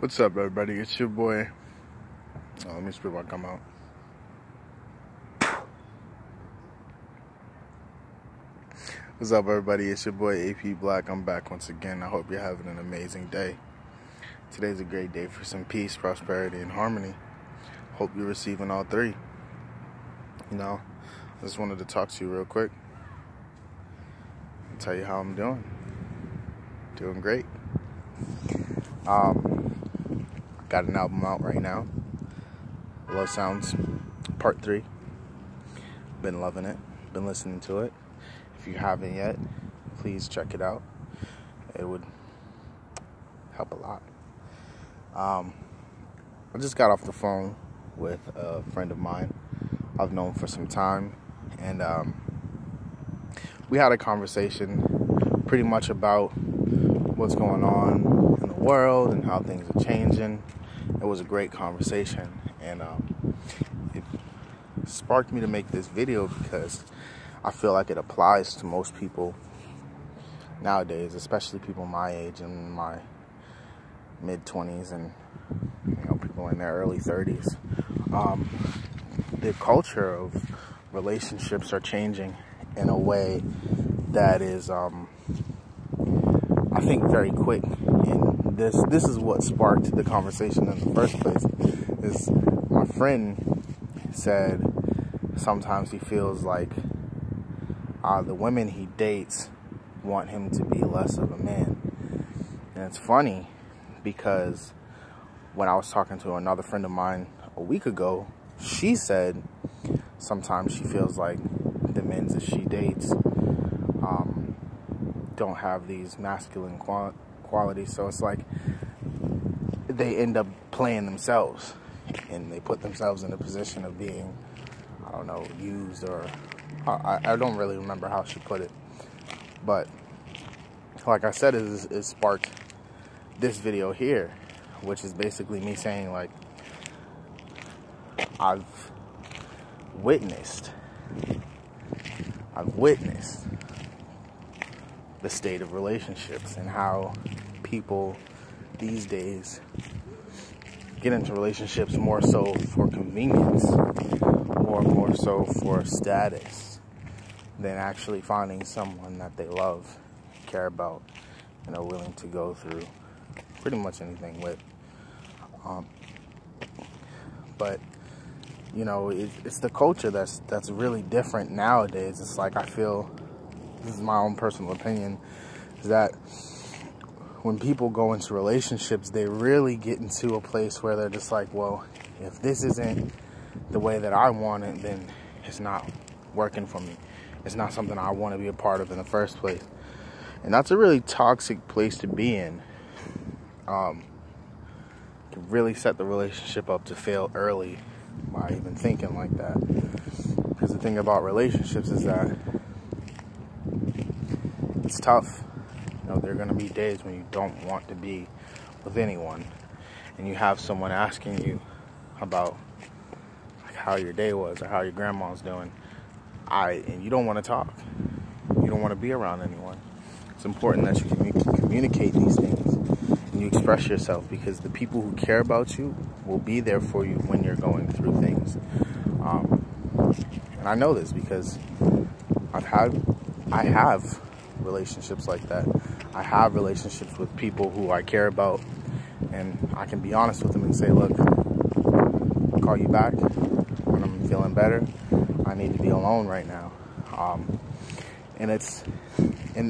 What's up, everybody? It's your boy. Let me spit while I come out. What's up, everybody? It's your boy A.P.BLACK. I'm back once again. I hope you're having an amazing day. Today's a great day for some peace, prosperity, and harmony. Hope you're receiving all three. I just wanted to talk to you real quick and tell you how I'm doing. Doing great. Got an album out right now. Love Sounds Part 3. Been loving it. Been listening to it. If you haven't yet, please check it out. It would help a lot. I just got off the phone with a friend of mine I've known for some time, and we had a conversation pretty much about what's going on in the world and how things are changing. It was a great conversation, and it sparked me to make this video because I feel like it applies to most people nowadays, especially people my age and my mid-20s and people in their early 30s. The culture of relationships are changing in a way that is, I think, very quick. And this is what sparked the conversation in the first place. Is my friend said sometimes he feels like the women he dates want him to be less of a man. And it's funny because when I was talking to another friend of mine a week ago, she said sometimes she feels like the men that she dates don't have these masculine qualities. So it's like they end up playing themselves, and they put themselves in a position of being, I don't know, used, or I don't really remember how she put it. But like I said, it sparked this video here, which is basically me saying, like, I've witnessed the state of relationships and how people these days get into relationships more so for convenience or more so for status than actually finding someone that they love, care about, and are willing to go through pretty much anything with. But it's the culture that's really different nowadays. It's like, I feel, this is my own personal opinion, is that when people go into relationships, they really get into a place where they're just like, well, if this isn't the way that I want it, then it's not working for me. It's not something I want to be a part of in the first place. And that's a really toxic place to be in. Can really set the relationship up to fail early by even thinking like that. Because the thing about relationships is that it's tough. There are going to be days when you don't want to be with anyone, and you have someone asking you about how your day was or how your grandma's doing, and you don't want to talk. You don't want to be around anyone. It's important that you communicate these things and you express yourself, because the people who care about you will be there for you when you're going through things. And I know this because I have relationships like that. I have relationships with people who I care about, and I can be honest with them and say, look, I'll call you back when I'm feeling better. I need to be alone right now. And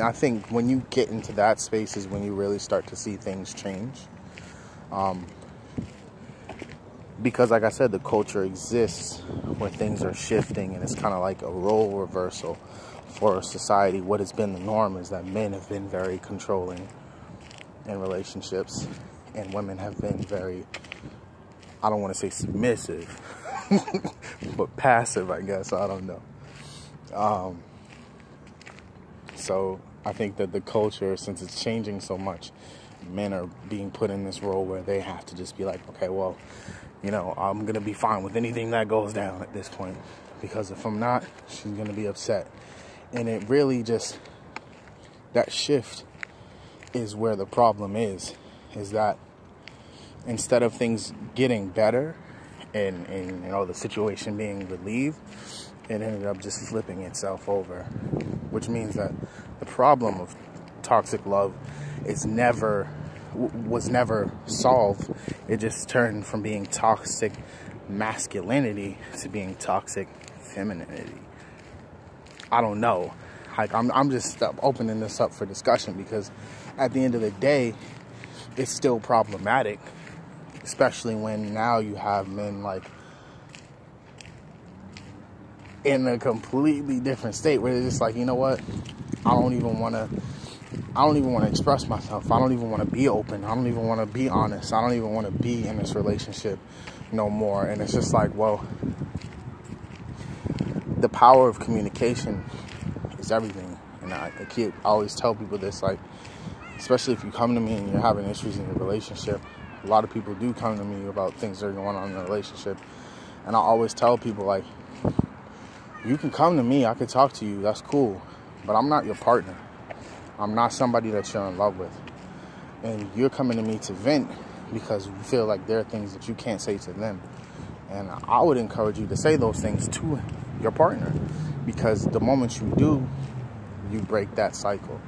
I think when you get into that space is when you really start to see things change. Because like I said, the culture exists where things are shifting, and it's kind of like a role reversal for society. What has been the norm is that men have been very controlling in relationships, and women have been very, I don't want to say submissive, but passive, I guess. I don't know. So I think that the culture, since it's changing so much, men are being put in this role where they have to just be like, okay, well, I'm going to be fine with anything that goes down at this point, because if I'm not, she's going to be upset. And it really just, that shift is where the problem is that instead of things getting better and the situation being relieved, it ended up just flipping itself over, which means that the problem of toxic love was never solved. It just turned from being toxic masculinity to being toxic femininity. I don't know. Like, I'm just opening this up for discussion, because at the end of the day, it's still problematic, especially when now you have men like in a completely different state where they're just like, you know what, I don't even want to express myself. I don't even want to be open. I don't even want to be honest. I don't even want to be in this relationship no more. And it's just like, well, the power of communication is everything. And I always tell people this, like, especially if you come to me and you're having issues in your relationship. A lot of people do come to me about things that are going on in the relationship. And I always tell people, like, you can come to me, I can talk to you, that's cool. But I'm not your partner. I'm not somebody that you're in love with. And you're coming to me to vent because you feel like there are things that you can't say to them. And I would encourage you to say those things to your partner. Because the moment you do, you break that cycle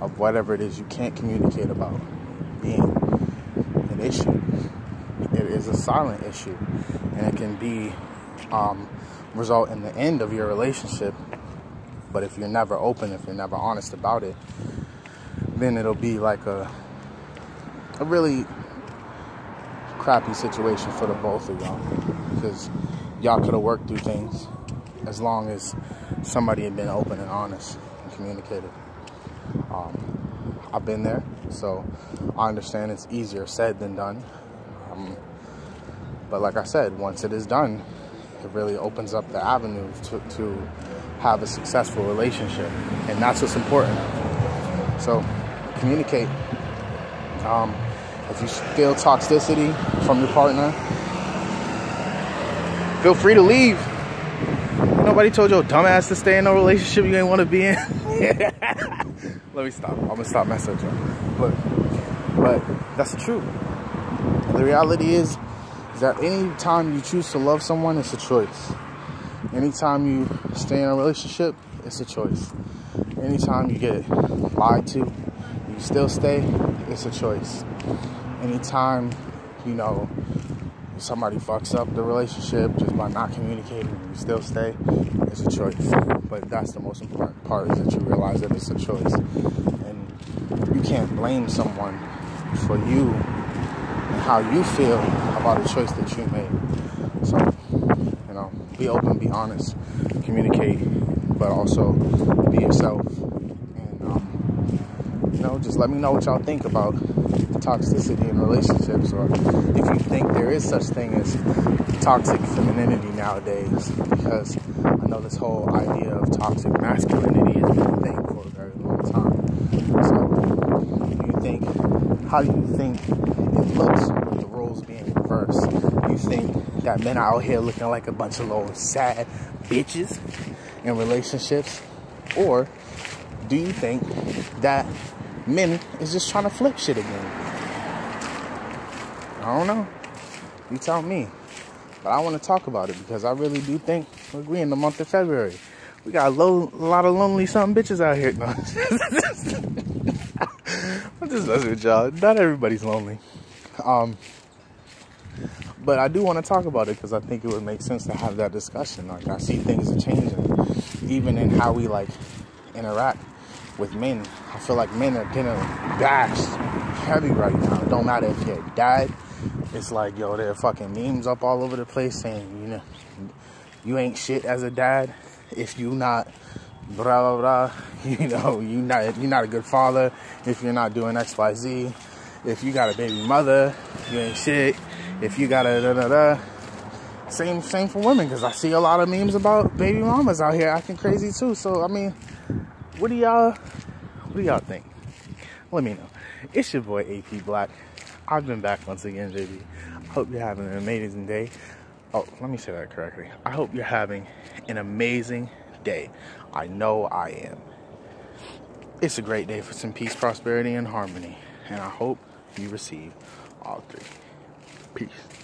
of whatever it is you can't communicate about being an issue. It is a silent issue. And it can be result in the end of your relationship. But if you're never open, if you're never honest about it, then it'll be like a really crappy situation for the both of y'all, because y'all could have worked through things as long as somebody had been open and honest and communicated. I've been there, so I understand it's easier said than done. But like I said, once it is done, it really opens up the avenue to have a successful relationship, and that's what's important. So communicate. If you feel toxicity from your partner, feel free to leave. Nobody told your dumb ass to stay in a relationship you ain't want to be in. Let me stop. I'm gonna stop messing with you. But that's the truth. The reality is that any time you choose to love someone, it's a choice. Anytime you stay in a relationship, it's a choice. Anytime you get lied to, you still stay, it's a choice. Anytime, somebody fucks up the relationship just by not communicating and you still stay, it's a choice. But that's the most important part, is that you realize that it's a choice. And you can't blame someone for you and how you feel about a choice that you made. So, be open, be honest, communicate, but also be yourself. And, just let me know what y'all think about toxicity in relationships, or if you think there is such thing as toxic femininity nowadays, because I know this whole idea of toxic masculinity has been a thing for a very long time. So, how do you think it looks with the roles being reversed? Do you think that men are out here looking like a bunch of little sad bitches in relationships? Or do you think that men is just trying to flip shit again? I don't know. You tell me. But I want to talk about it, because I really do think, look, we in the month of February. We got a lot of lonely something bitches out here. No. I'm just messing with y'all. Not everybody's lonely. But I do want to talk about it, because I think it would make sense to have that discussion. Like, I see things are changing, even in how we interact with men. I feel like men are getting bashed heavy right now. It don't matter if you're a dad. It's like, yo, there are fucking memes up all over the place saying, you ain't shit as a dad if you not blah blah blah. you're not a good father if you're not doing XYZ. If you got a baby mother, you ain't shit. If you got a da da da. Same for women, because I see a lot of memes about baby mamas out here acting crazy too. So I mean, what do y'all think? Let me know. It's your boy A.P.BLACK. I've been back once again, JB. I hope you're having an amazing day. Oh, let me say that correctly. I hope you're having an amazing day. I know I am. It's a great day for some peace, prosperity, and harmony. And I hope you receive all three. Peace.